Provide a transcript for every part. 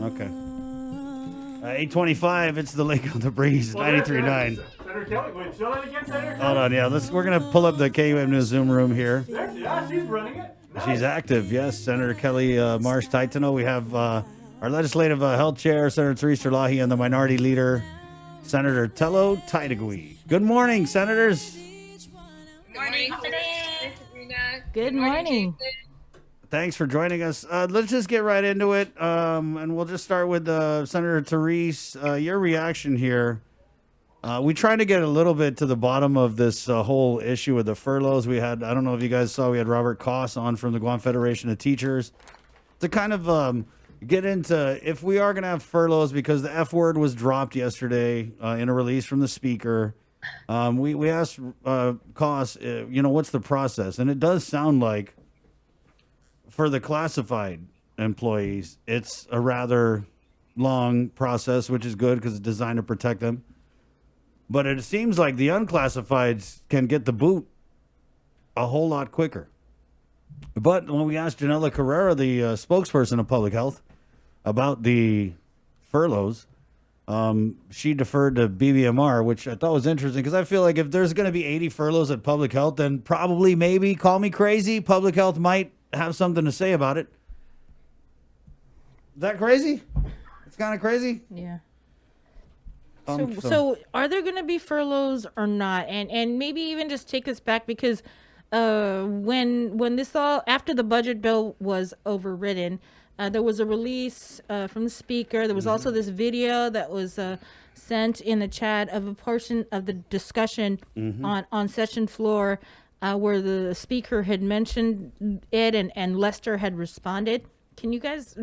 Okay. 8:25. It's the Lake on the Breeze. 93.9. Senator Kelly, wait, show that again, Senator Kelly. Hold on, yeah. We're gonna pull up the KUM News Zoom room here. Yeah, she's running it. Nice. She's active, yes. Senator Kelly Marsh Taitano. We have our legislative health chair, Senator Theresa Lahi, and the minority leader, Senator Tello Taitagui. Good morning, senators. Good morning. Good morning. Thanks for joining us. Let's just get right into it, and we'll just start with Senator Therese. Your reaction here. We tried to get a little bit to the bottom of this whole issue with the furloughs. I don't know if you guys saw, we had Robert Koss on from the Guam Federation of Teachers to kind of get into if we are going to have furloughs, because the F word was dropped yesterday in a release from the speaker. We asked Koss, what's the process? And it does sound like for the classified employees, it's a rather long process, which is good because it's designed to protect them. But it seems like the unclassifieds can get the boot a whole lot quicker. But when we asked Janella Carrera, the spokesperson of public health, about the furloughs, she deferred to BBMR, which I thought was interesting because I feel like if there's going to be 80 furloughs at public health, then probably, maybe, call me crazy, public health might have something to say about it. Is that crazy? It's kind of crazy. Yeah. So are there going to be furloughs or not? And maybe even just take us back, because when this all, after the budget bill was overridden, there was a release from the speaker. There was also this video that was sent in the chat of a portion of the discussion on session floor where the speaker had mentioned it and Lester had responded. Can you guys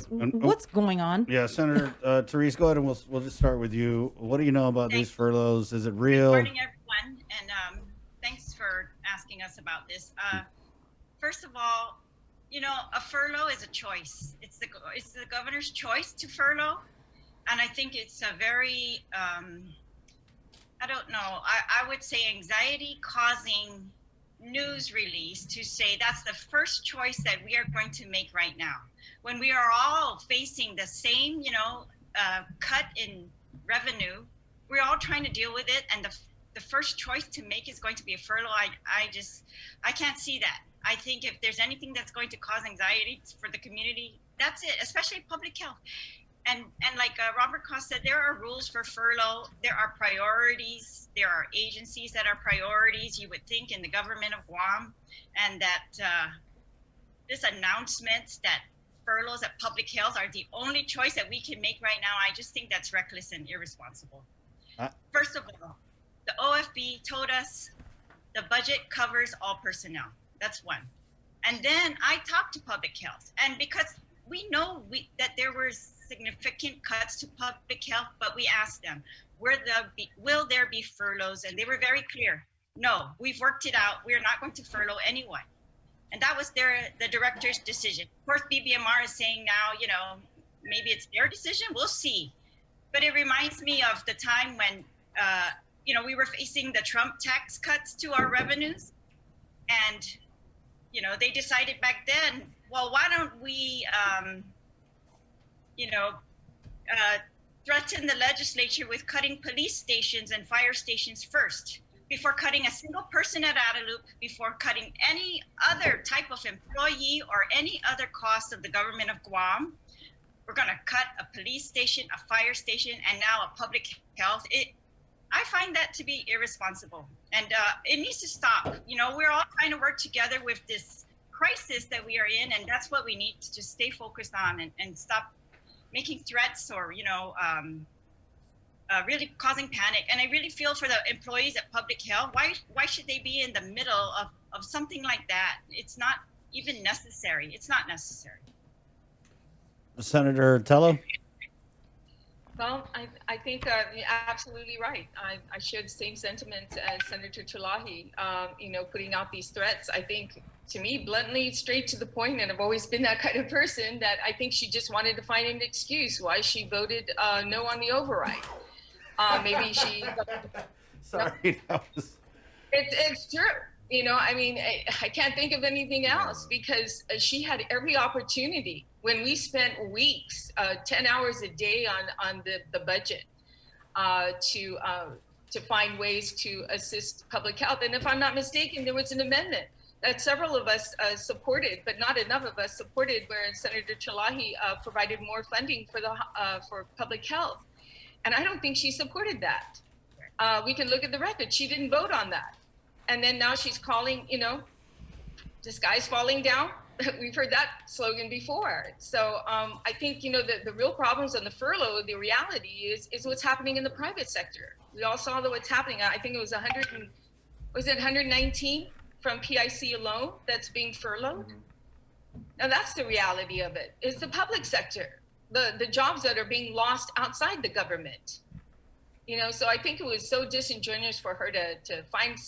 what's going on? Yeah, Senator Therese, go ahead, and we'll just start with you. What do you know about these furloughs? Is it real? Good morning, everyone, and thanks for asking us about this. First of all, a furlough is a choice. It's the governor's choice to furlough, and I think it's a very, I don't know, I would say anxiety-causing news release to say that's the first choice that we are going to make right now, when we are all facing the same cut in revenue. We're all trying to deal with it, and the first choice to make is going to be a furlough. I can't see that. I think if there's anything that's going to cause anxiety for the community, that's it, especially public health. And like Robert Koss said, there are rules for furlough. There are priorities. There are agencies that are priorities, you would think, in the government of Guam. And that this announcement that furloughs at public health are the only choice that we can make right now, I just think that's reckless and irresponsible. First of all, the OFB told us the budget covers all personnel. That's one. And then I talked to public health. And because we know that there were significant cuts to public health, but we asked them, will there be furloughs? And they were very clear. No, we've worked it out. We're not going to furlough anyone. And that was the director's decision. Of course, BBMR is saying now, maybe it's their decision. We'll see. But it reminds me of the time when, we were facing the Trump tax cuts to our revenues. And, they decided back then, well, why don't we, threaten the legislature with cutting police stations and fire stations first, before cutting a single person at Guadalupe, before cutting any other type of employee or any other cost of the government of Guam. We're going to cut a police station, a fire station, and now a public health. I find that to be irresponsible, and it needs to stop. We're all trying to work together with this crisis that we are in, and that's what we need to just stay focused on and stop making threats or, really causing panic. And I really feel for the employees at public health. Why should they be in the middle of something like that? It's not even necessary. It's not necessary. Senator Tello? Well, I think you're absolutely right. I share the same sentiments as Senator Tulahi, putting out these threats. I think, to me, bluntly, straight to the point, and I've always been that kind of person, that I think she just wanted to find an excuse why she voted no on the override. Maybe she... Sorry, that was... It's true. I can't think of anything else, because she had every opportunity when we spent weeks, 10 hours a day on the budget to find ways to assist public health. And if I'm not mistaken, there was an amendment that several of us supported, but not enough of us supported, where Senator Chalahi provided more funding for public health. And I don't think she supported that. We can look at the record. She didn't vote on that. And then now she's calling, the sky's falling down. We've heard that slogan before. So I think, the real problems on the furlough, the reality is what's happening in the private sector. We all saw what's happening. I think it was 119 from PIC alone that's being furloughed. Mm-hmm. Now that's the reality of it. It's the public sector, the jobs that are being lost outside the government. So I think it was so disingenuous for her to find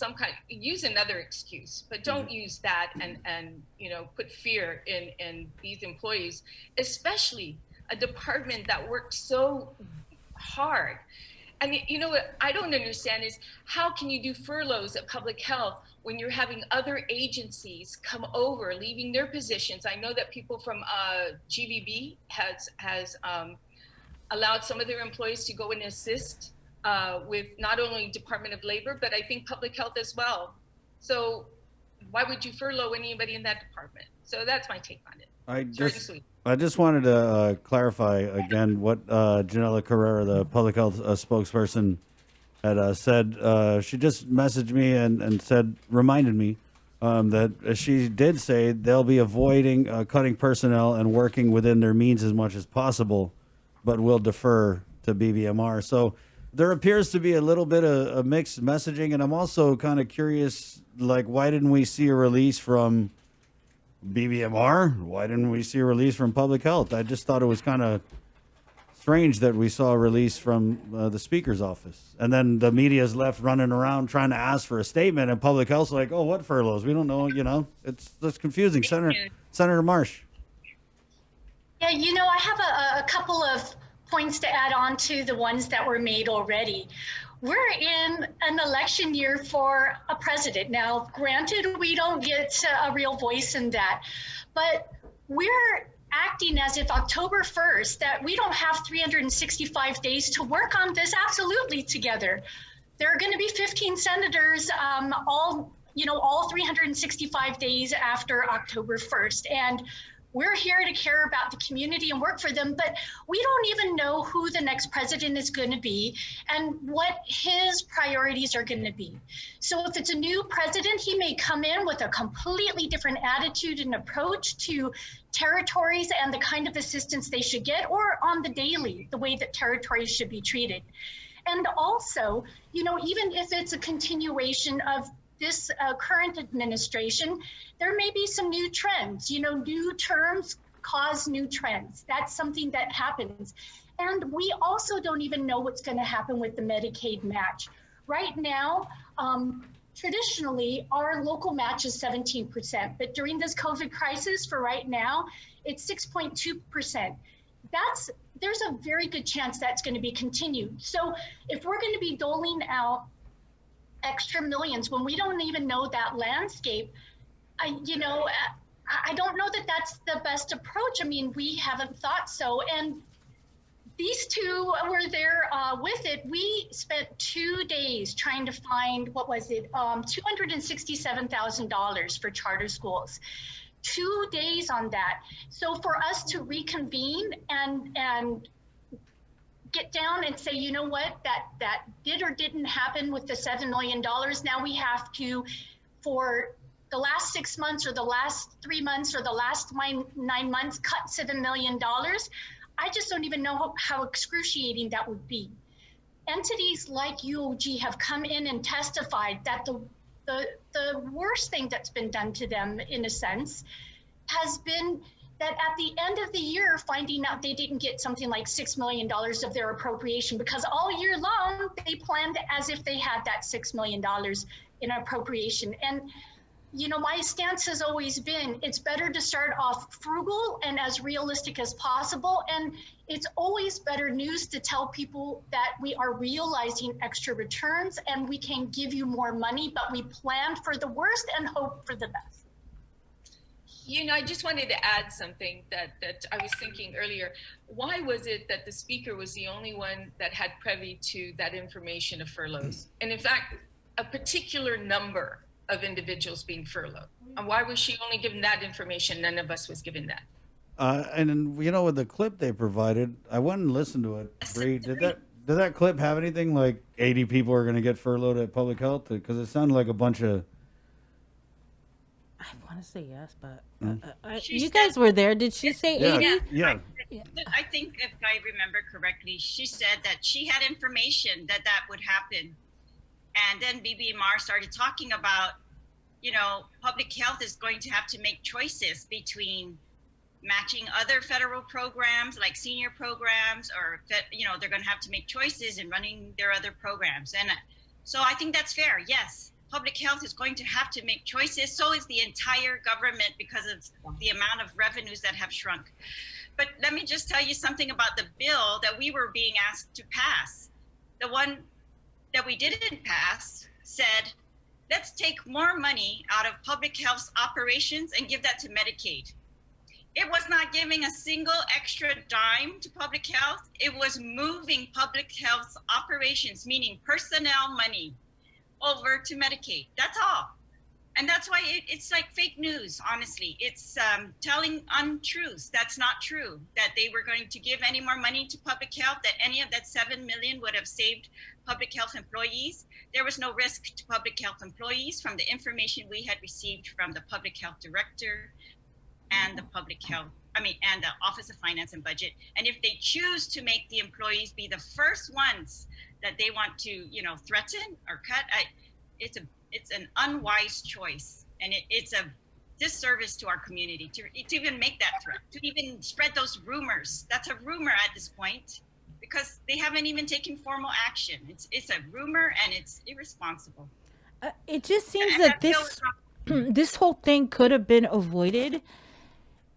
use another excuse, but don't use that and put fear in these employees, especially a department that works so hard. And what I don't understand is, how can you do furloughs at public health when you're having other agencies come over, leaving their positions? I know that people from GVB has allowed some of their employees to go and assist with not only Department of Labor, but I think public health as well. So why would you furlough anybody in that department? So that's my take on it. I just wanted to clarify again what Janella Carrera, the public health spokesperson, had said. She just messaged me and reminded me that she did say they'll be avoiding cutting personnel and working within their means as much as possible, but will defer to BBMR. So there appears to be a little bit of mixed messaging, and I'm also kind of curious, why didn't we see a release from BBMR? Why didn't we see a release from public health? I just thought it was kind of strange that we saw a release from the speaker's office, and then the media's left running around trying to ask for a statement, and public health's like, oh, what furloughs? We don't know. That's confusing. Senator Marsh. Yeah, I have a couple of points to add on to the ones that were made already. We're in an election year for a president. Now, granted, we don't get a real voice in that, but we're acting as if October 1st, that we don't have 365 days to work on this absolutely together. There are going to be 15 senators all 365 days after October 1st. And we're here to care about the community and work for them, but we don't even know who the next president is going to be and what his priorities are going to be. So if it's a new president, he may come in with a completely different attitude and approach to territories and the kind of assistance they should get, or on the daily, the way that territories should be treated. And also, even if it's a continuation of this current administration, there may be some new trends. New terms cause new trends. That's something that happens. And we also don't even know what's going to happen with the Medicaid match. Right now, traditionally, our local match is 17%, but during this COVID crisis for right now, it's 6.2%. There's a very good chance that's going to be continued. So if we're going to be doling out extra millions when we don't even know that landscape, I don't know that that's the best approach. I mean, we haven't thought so. And these two were there with it. We spent 2 days trying to find, $267,000 for charter schools. 2 days on that. So for us to reconvene and get down and say, you know what, that did or didn't happen with the $7 million. Now we have to, for the last 6 months or the last 3 months or the last 9 months, cut $7 million. I just don't even know how excruciating that would be. Entities like UOG have come in and testified that the worst thing that's been done to them, in a sense, has been that at the end of the year, finding out they didn't get something like $6 million of their appropriation, because all year long, they planned as if they had that $6 million in appropriation. And my stance has always been, it's better to start off frugal and as realistic as possible. And it's always better news to tell people that we are realizing extra returns and we can give you more money, but we planned for the worst and hope for the best. I just wanted to add something that I was thinking earlier. Why was it that the speaker was the only one that had privy to that information of furloughs? And in fact, a particular number of individuals being furloughed. And why was she only given that information? None of us was given that. And then, with the clip they provided, I went and listened to it. Bree, did that clip have anything like 80 people are going to get furloughed at public health? Because it sounded like a bunch of. I want to say yes, but She you said- guys were there. Did she say 80? Yeah. I think if I remember correctly, she said that she had information that would happen. And then BBMR started talking about, public health is going to have to make choices between matching other federal programs like senior programs, or, they're going to have to make choices in running their other programs. And so I think that's fair. Yes, public health is going to have to make choices. So is the entire government, because of the amount of revenues that have shrunk. But let me just tell you something about the bill that we were being asked to pass. The one that we didn't pass said, let's take more money out of public health operations and give that to Medicaid. It was not giving a single extra dime to public health. It was moving public health operations, meaning personnel money, over to Medicaid. That's all. And that's why it's like fake news, honestly. It's telling untruths. That's not true, that they were going to give any more money to public health, that any of that 7 million would have saved public health employees. There was no risk to public health employees from the information we had received from the public health director and the and the Office of Finance and Budget. And if they choose to make the employees be the first ones that they want to, threaten or cut, it's an unwise choice, and it's a disservice to our community to even make that threat, to even spread those rumors. That's a rumor at this point, because they haven't even taken formal action. It's a rumor, and it's irresponsible. It just seems And that bill this is not- this whole thing could have been avoided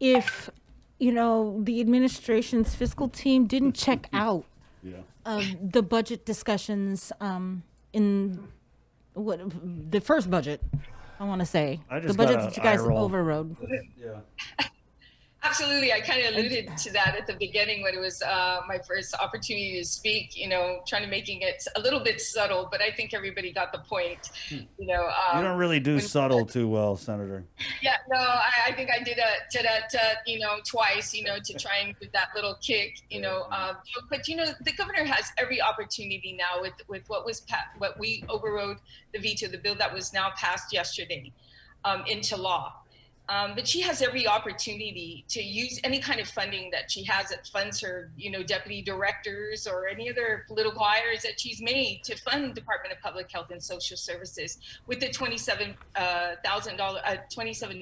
if the administration's fiscal team didn't check out the budget discussions in the first budget. I want to say I the just budget got that you a guys eye roll. overrode. Yeah. Absolutely. I kind of alluded to that at the beginning when it was my first opportunity to speak, trying to making it a little bit subtle, but I think everybody got the point. You don't really do subtle too well, Senator. Yeah, no, I think I did that, twice, to try and give that little kick, but the governor has every opportunity now with what we overrode the veto, the bill that was now passed yesterday, into law. But she has every opportunity to use any kind of funding that she has that funds her, deputy directors or any other political hires that she's made to fund Department of Public Health and Social Services with the $27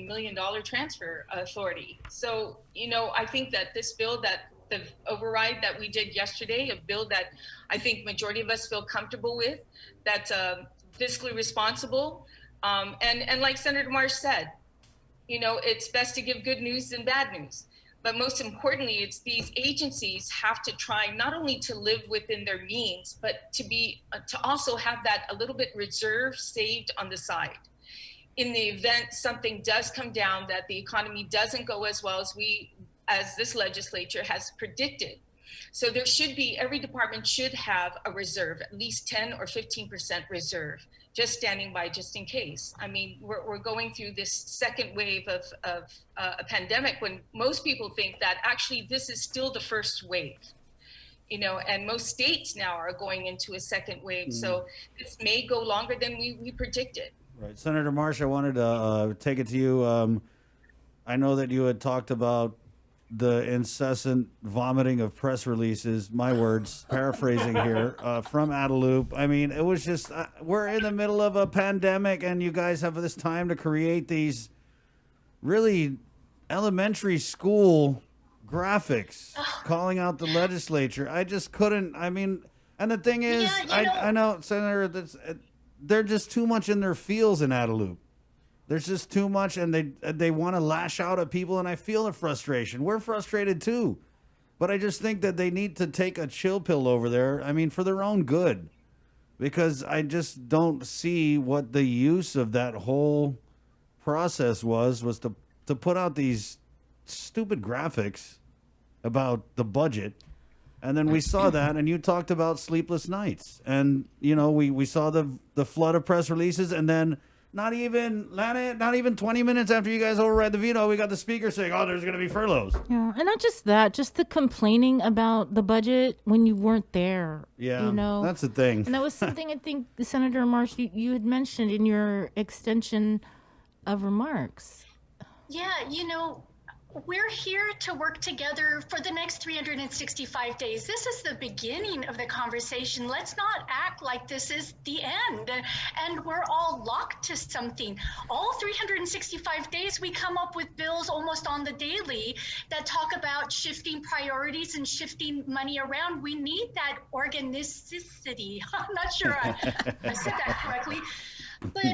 million transfer authority. So, I think that this bill, that the override that we did yesterday, a bill that I think majority of us feel comfortable with, that's fiscally responsible, and like Senator Marsh said, it's best to give good news than bad news. But most importantly, it's these agencies have to try not only to live within their means, but to also have that a little bit reserve saved on the side. In the event something does come down, that the economy doesn't go as well as this legislature has predicted. So there should be, every department should have a reserve, at least 10 or 15% reserve, just standing by just in case. I mean, we're going through this second wave of a pandemic when most people think that actually this is still the first wave, and most states now are going into a second wave. So this may go longer than we predicted. Right. Senator Marsh, I wanted to take it to you. I know that you had talked about the incessant vomiting of press releases, my words, paraphrasing here, from Adelup. I mean, it was just, we're in the middle of a pandemic, and you guys have this time to create these really elementary school graphics calling out the legislature. I just couldn't, and the thing is, I know, Senator, they're just too much in their feels in Adelup. There's just too much, and they want to lash out at people, and I feel the frustration. We're frustrated too, but I just think that they need to take a chill pill over there. For their own good, because I just don't see what the use of that whole process was to to put out these stupid graphics about the budget. And then we saw that, and you talked about sleepless nights. And, you know, we saw the flood of press releases, and then not even 20 minutes after you guys override the veto, we got the speaker saying, oh, there's going to be furloughs. Yeah, and not just that, just the complaining about the budget when you weren't there. Yeah, you know, that's the thing. and that was something I think Senator Marsh you had mentioned in your extension of remarks. Yeah, you know, we're here to work together for the next 365 days. This is the beginning of the conversation. Let's not act like this is the end and we're all locked to something. All 365 days, we come up with bills almost on the daily that talk about shifting priorities and shifting money around. We need that organicity. I'm not sure I said that correctly, but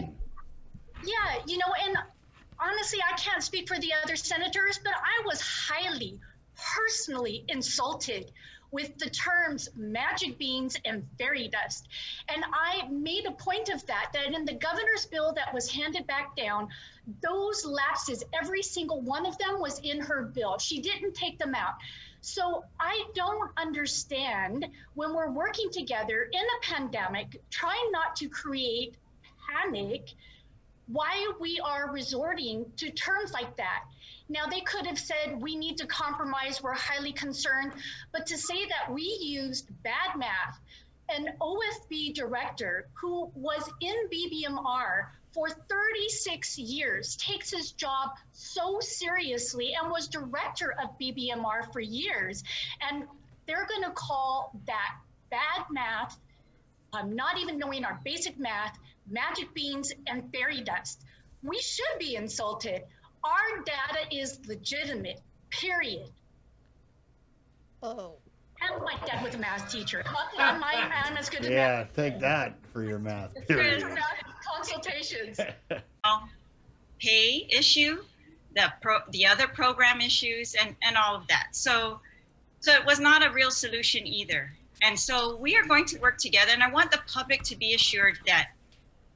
yeah, you know, and honestly, I can't speak for the other senators, but I was highly, personally insulted with the terms magic beans and fairy dust. And I made a point of that in the governor's bill that was handed back down, those lapses, every single one of them was in her bill. She didn't take them out. So I don't understand when we're working together in a pandemic, trying not to create panic, why we are resorting to terms like that. Now, they could have said, we need to compromise, we're highly concerned, but to say that we used bad math, an OFB director who was in BBMR for 36 years, takes his job so seriously and was director of BBMR for years, and they're gonna call that bad math, not even knowing our basic math, magic beans and fairy dust. We should be insulted. Our data is legitimate, period. Oh. And my dad was a math teacher. Not that I'm as good as Yeah, math. take that for your math. There's consultations. Pay issue, the other program issues, and all of that. So it was not a real solution either. And so we are going to work together, and I want the public to be assured that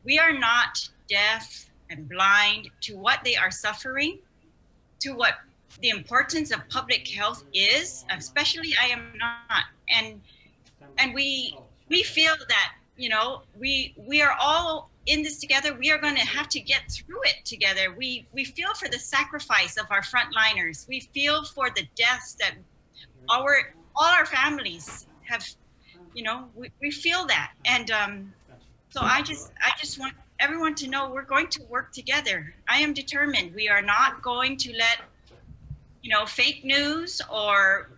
we are not deaf and blind to what they are suffering, to what the importance of public health is, especially I am not. And we feel that, you know, we are all in this together. We are going to have to get through it together. We feel for the sacrifice of our frontliners. We feel for the deaths that all our families have, you know, we feel that. And so I just want everyone to know we're going to work together. I am determined. We are not going to let, you know, fake news or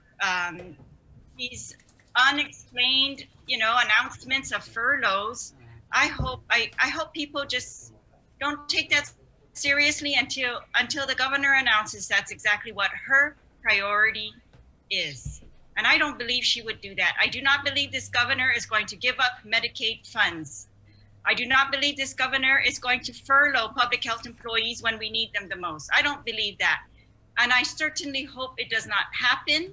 these unexplained, you know, announcements of furloughs. I hope people just don't take that seriously until the governor announces that's exactly what her priority is. And I don't believe she would do that. I do not believe this governor is going to give up Medicaid funds. I do not believe this governor is going to furlough public health employees when we need them the most. I don't believe that. And I certainly hope it does not happen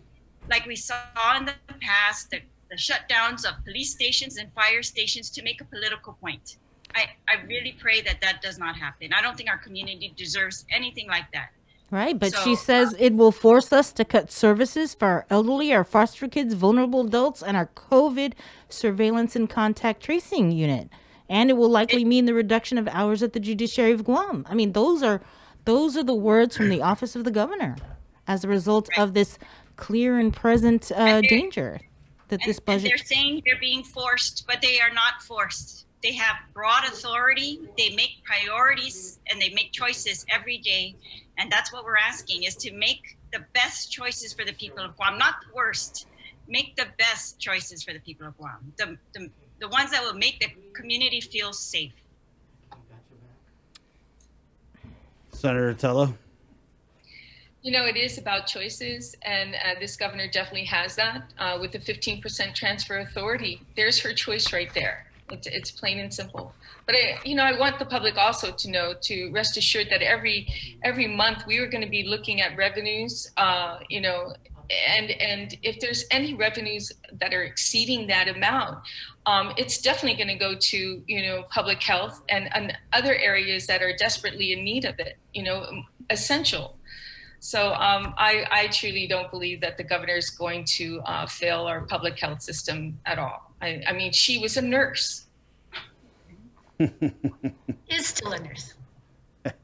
like we saw in the past, the shutdowns of police stations and fire stations to make a political point. I really pray that does not happen. I don't think our community deserves anything like that. Right, but she says it will force us to cut services for our elderly, our foster kids, vulnerable adults, and our COVID surveillance and contact tracing unit. And it will likely mean the reduction of hours at the Judiciary of Guam. I mean, those are the words from the office of the governor as a result of this clear and present danger that this budget. And they're saying they're being forced, but they are not forced. They have broad authority. They make priorities and they make choices every day. And that's what we're asking, is to make the best choices for the people of Guam, not the worst. Make the best choices for the people of Guam. The ones that will make the community feel safe. Senator Tello? You know, it is about choices, and this governor definitely has that with the 15% transfer authority. There's her choice right there. It's plain and simple. But I want the public also to know, to rest assured that every month we are going to be looking at revenues, and if there's any revenues that are exceeding that amount, it's definitely going to go to, public health and other areas that are desperately in need of it, essential. So I truly don't believe that the governor is going to fail our public health system at all. I mean, she was a nurse. Is still a nurse.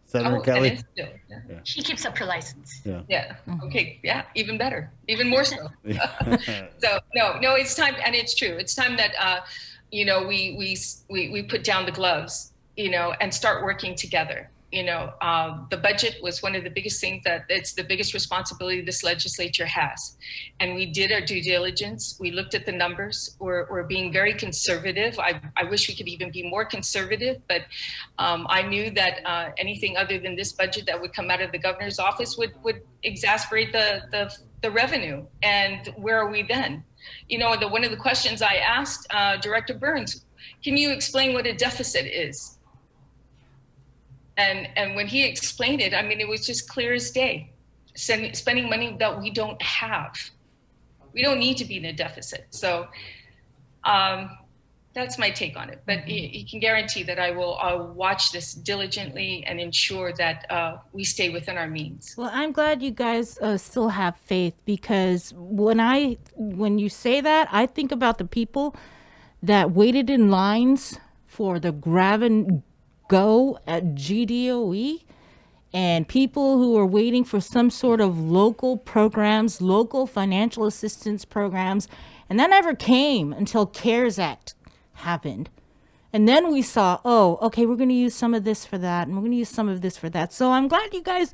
Senator And Kelly. it's still, yeah. She keeps up her license. Yeah. Yeah. Okay. Yeah. Even better. Even more so. So no, it's time, and it's true. It's time that we put down the gloves, and start working together. The budget was one of the biggest things that it's the biggest responsibility this legislature has. And we did our due diligence. We looked at the numbers. We're being very conservative. I wish we could even be more conservative, but I knew that anything other than this budget that would come out of the governor's office would exasperate the revenue. And where are we then? One of the questions I asked Director Burns, can you explain what a deficit is? And when he explained it, I mean, it was just clear as day. Spending money that we don't have. We don't need to be in a deficit. So that's my take on it. But he can guarantee that I will watch this diligently and ensure that we stay within our means. Well, I'm glad you guys still have faith, because when you say that, I think about the people that waited in lines for the grab and go at GDOE, and people who are waiting for some sort of local programs, local financial assistance programs, and that never came until CARES Act happened. And then we saw, okay, we're going to use some of this for that, and we're going to use some of this for that. So I'm glad you guys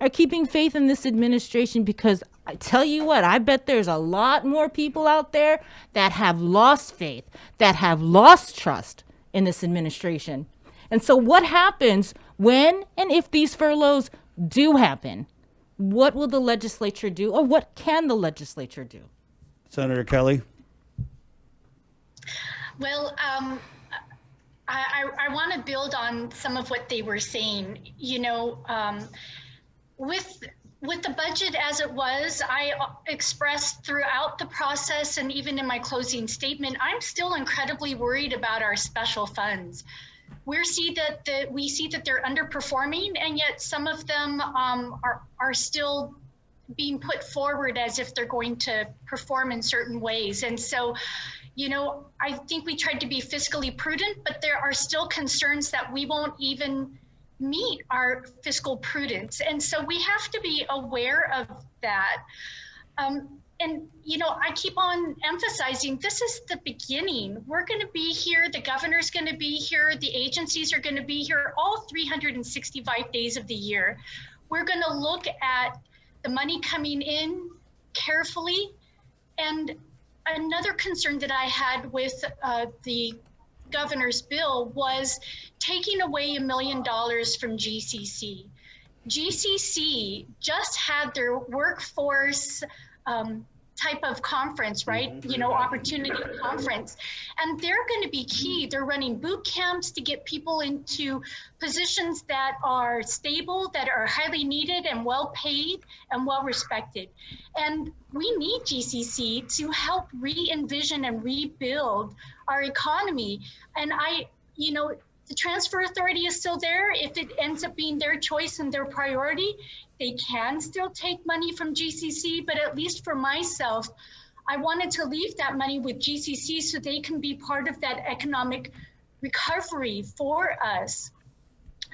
are keeping faith in this administration, because I tell you what, I bet there's a lot more people out there that have lost faith, that have lost trust in this administration. And so what happens when and if these furloughs do happen? What will the legislature do, or what can the legislature do? Senator Kelly. Well, I want to build on some of what they were saying. With the budget as it was, I expressed throughout the process and even in my closing statement, I'm still incredibly worried about our special funds. We see that they're underperforming, and yet some of them are still being put forward as if they're going to perform in certain ways. And so, I think we tried to be fiscally prudent, but there are still concerns that we won't even meet our fiscal prudence. And so we have to be aware of that. And, I keep on emphasizing this is the beginning. We're going to be here. The governor's going to be here. The agencies are going to be here all 365 days of the year. We're going to look at the money coming in carefully. And another concern that I had with the governor's bill was taking away $1 million from GCC. GCC just had their workforce type of conference, right? Opportunity conference. And they're going to be key. They're running boot camps to get people into positions that are stable, that are highly needed and well paid and well respected. And we need GCC to help re-envision and rebuild our economy. And the transfer authority is still there. If it ends up being their choice and their priority, they can still take money from GCC, but at least for myself, I wanted to leave that money with GCC so they can be part of that economic recovery for us.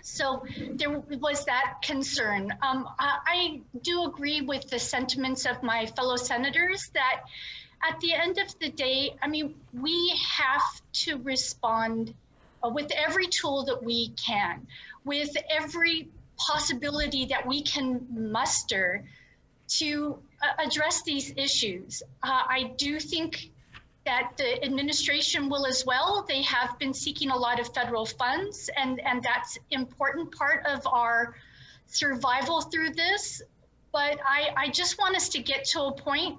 So there was that concern. I do agree with the sentiments of my fellow senators that at the end of the day, we have to respond with every tool that we can, with every possibility that we can muster to address these issues. I do think that the administration will as well. They have been seeking a lot of federal funds, and that's important part of our survival through this. But I just want us to get to a point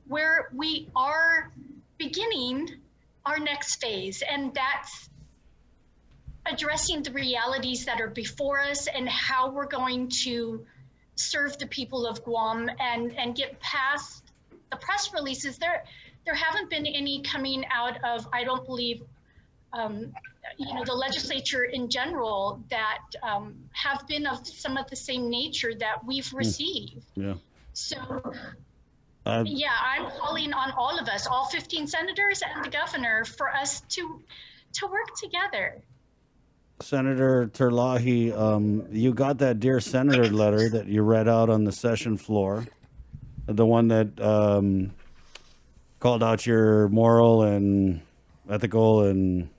where we are beginning our next phase, and that's addressing the realities that are before us and how we're going to serve the people of Guam and get past the press releases. There haven't been any coming out of, I don't believe, the legislature in general that have been of some of the same nature that we've received. Yeah. So, yeah, I'm calling on all of us, all 15 senators and the governor, for us to work together. Senator Terlahi, you got that Dear Senator letter that you read out on the session floor, the one that called out your moral and ethical and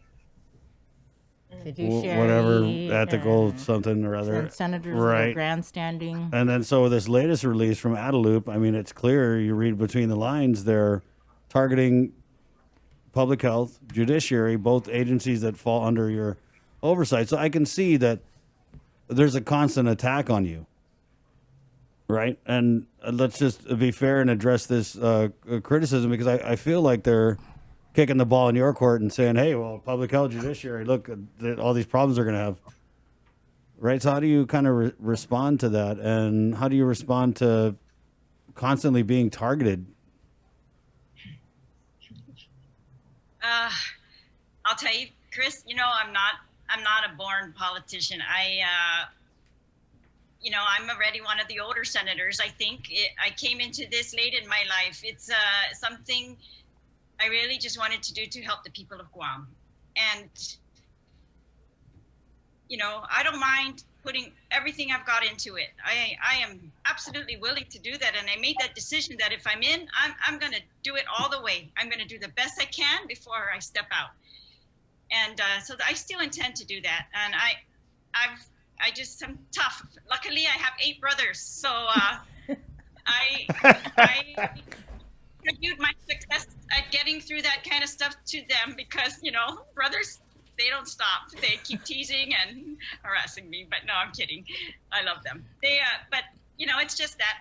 whatever ethical something or other. And senators right. were grandstanding. And then so this latest release from Adelup, I mean, it's clear, you read between the lines, they're targeting public health, judiciary, both agencies that fall under your oversight. So I can see that there's a constant attack on you, right? And let's just be fair and address this criticism, because I feel like they're kicking the ball in your court and saying, hey, well, public health, judiciary, look, all these problems they're going to have. Right? So how do you kind of respond to that? And how do you respond to constantly being targeted? I'll tell you, Chris, I'm not a born politician. I'm already one of the older senators. I think I came into this late in my life. It's something I really just wanted to do to help the people of Guam. And, I don't mind putting everything I've got into it. I am absolutely willing to do that. And I made that decision that if I'm in, I'm going to do it all the way. I'm going to do the best I can before I step out. And so I still intend to do that. And I'm tough. Luckily, I have 8 brothers. So I attribute my success at getting through that kind of stuff to them, because, brothers, they don't stop. They keep teasing and harassing me. But no, I'm kidding. I love them. But it's just that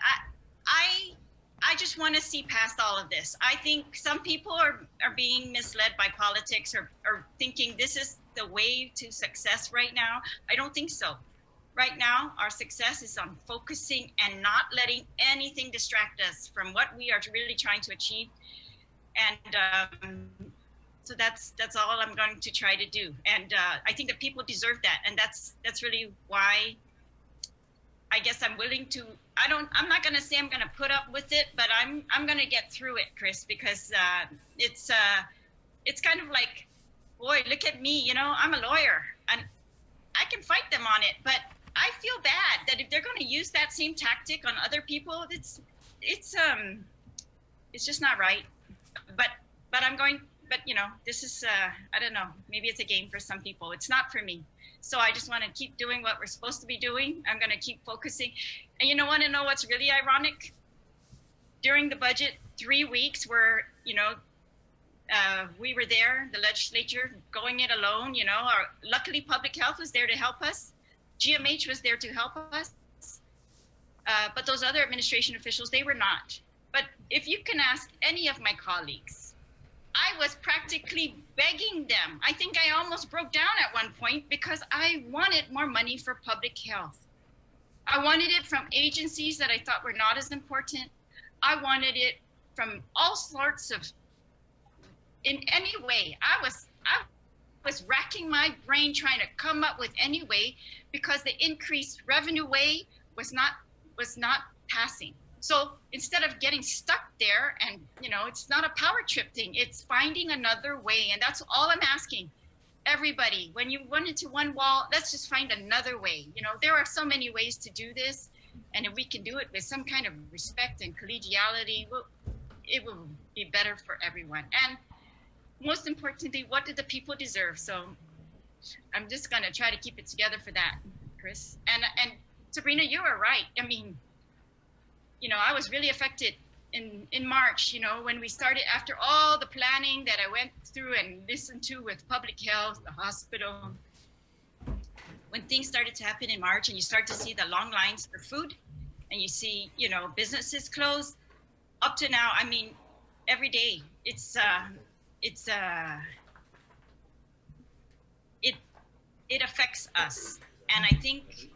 I just want to see past all of this. I think some people are being misled by politics or thinking this is the way to success right now. I don't think so. Right now, our success is on focusing and not letting anything distract us from what we are really trying to achieve. And so that's all I'm going to try to do. And I think that people deserve that. And that's really why I guess I'm willing to. I'm not going to say I'm going to put up with it, but I'm going to get through it, Chris, because it's kind of like, boy, look at me, I'm a lawyer and I can fight them on it, but I feel bad that if they're going to use that same tactic on other people, it's just not right. But this is I don't know, maybe it's a game for some people. It's not for me. So I just want to keep doing what we're supposed to be doing. I'm going to keep focusing. And want to know what's really ironic? During the budget, 3 weeks where, we were there, the legislature, going it alone, luckily public health was there to help us. GMH was there to help us. But those other administration officials, they were not. But if you can ask any of my colleagues, I was practically begging them. I think I almost broke down at one point because I wanted more money for public health. I wanted it from agencies that I thought were not as important. I wanted it from all sorts of, in any way. I was racking my brain trying to come up with any way, because the increased revenue way was not passing. So instead of getting stuck there and, it's not a power trip thing, it's finding another way. And that's all I'm asking everybody. When you run into one wall, let's just find another way. There are so many ways to do this. And if we can do it with some kind of respect and collegiality, it will be better for everyone. And most importantly, what do the people deserve? So I'm just going to try to keep it together for that, Chris. And Sabrina, you are right. I mean, I was really affected in March, when we started, after all the planning that I went through and listened to with public health, the hospital, when things started to happen in March and you start to see the long lines for food and you see, businesses closed up to now, I mean, every day it affects us. And I think,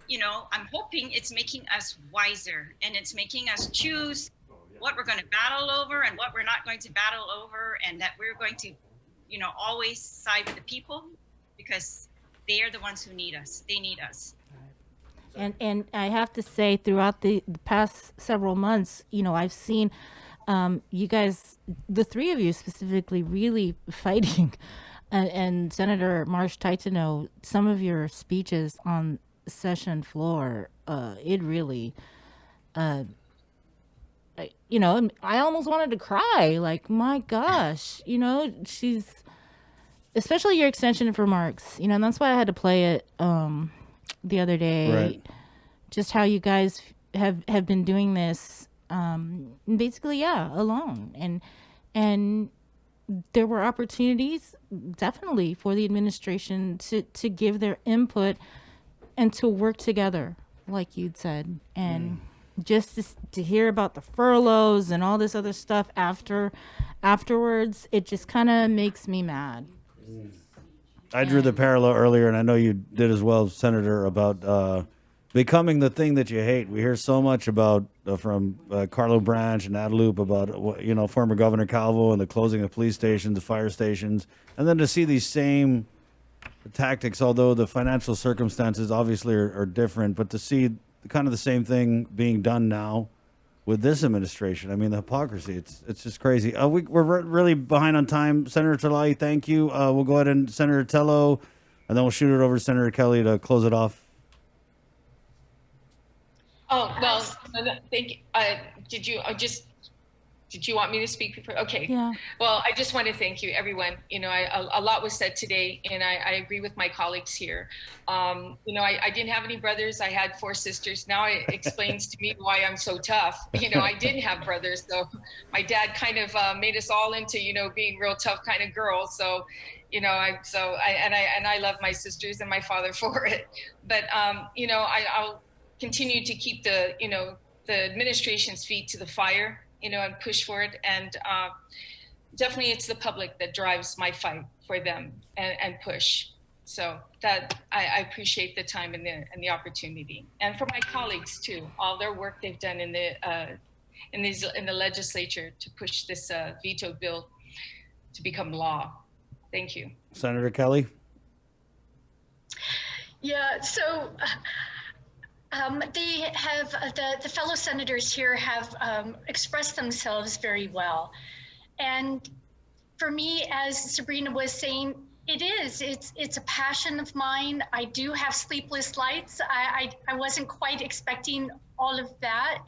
I'm hoping it's making us wiser and it's making us choose what we're going to battle over and what we're not going to battle over, and that we're going to always side with the people because they are the ones who need us. They need us. And I have to say, throughout the past several months, I've seen you guys, the three of you specifically, really fighting. And Senator Marsh Titano, some of your speeches on session floor, it really, I almost wanted to cry. Like, my gosh, she's, especially your extension of remarks, and that's why I had to play it the other day. Right. Just how you guys have been doing this, basically, alone, and there were opportunities definitely for the administration to give their input and to work together, like you'd said, and just to hear about the furloughs and all this other stuff afterwards, it just kind of makes me mad. I drew the parallel earlier, and I know you did as well, Senator, about becoming the thing that you hate. We hear so much about from Carlo Branch and Adelup about former Governor Calvo and the closing of police stations, the fire stations, and then to see these same tactics, although the financial circumstances obviously are different, but to see kind of the same thing being done now with this administration. I mean, the hypocrisy, it's just crazy. We're really behind on time. Senator Talai, thank you. We'll go ahead and Senator Tello, and then we'll shoot it over to Senator Kelly to close it off. Oh, well, no, thank you. Did you want me to speak before? Okay. Yeah. Well, I just want to thank you, everyone. A lot was said today, and I agree with my colleagues here. I didn't have any brothers. I had 4 sisters. Now it explains to me why I'm so tough. I didn't have brothers, so my dad kind of made us all into, being real tough kind of girls. So, I love my sisters and my father for it. But, I'll continue to keep the administration's feet to the fire, and push for it. And definitely it's the public that drives my fight for them and push. So that I appreciate the time and the opportunity. And for my colleagues too, all their work they've done in the legislature to push this veto bill to become law. Thank you. Senator Kelly? Yeah, so they have, the fellow senators here have expressed themselves very well. And for me, as Sabrina was saying, it's a passion of mine. I do have sleepless nights. I wasn't quite expecting all of that,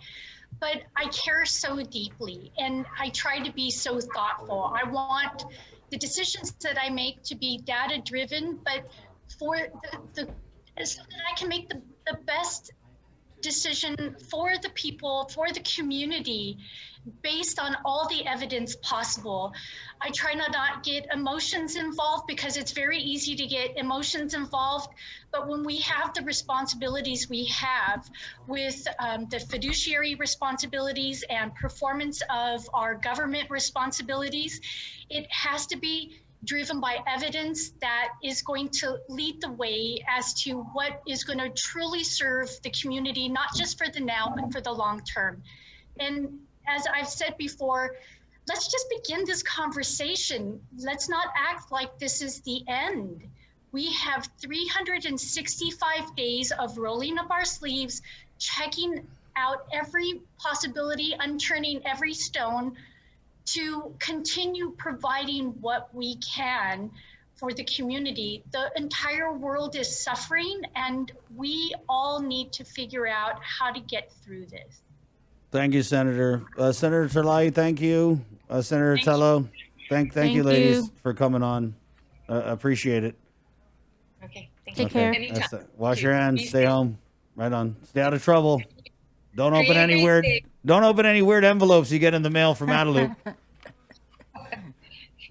but I care so deeply and I try to be so thoughtful. I want the decisions that I make to be data driven, but for so that I can make the best decision for the people, for the community, based on all the evidence possible. I try to not get emotions involved because it's very easy to get emotions involved. But when we have the responsibilities we have with the fiduciary responsibilities and performance of our government responsibilities, it has to be driven by evidence that is going to lead the way as to what is going to truly serve the community, not just for the now, but for the long term. And as I've said before, let's just begin this conversation. Let's not act like this is the end. We have 365 days of rolling up our sleeves, checking out every possibility, unturning every stone, to continue providing what we can for the community. The entire world is suffering, and we all need to figure out how to get through this. Thank you, Senator. Senator Terlai, thank you. Senator Tello, thank you, ladies, for coming on. Appreciate it. Okay, thank Take you. care. Anytime. Wash your hands. Be Stay safe. home. Right on. Stay out of trouble. Don't open Create any a weird. safe- Don't open any weird envelopes you get in the mail from Adelup.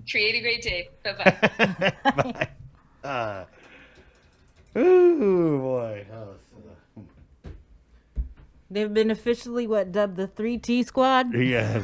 Create a great day. Bye-bye. Bye. Ooh boy. They've been officially dubbed the 3T squad. Yeah.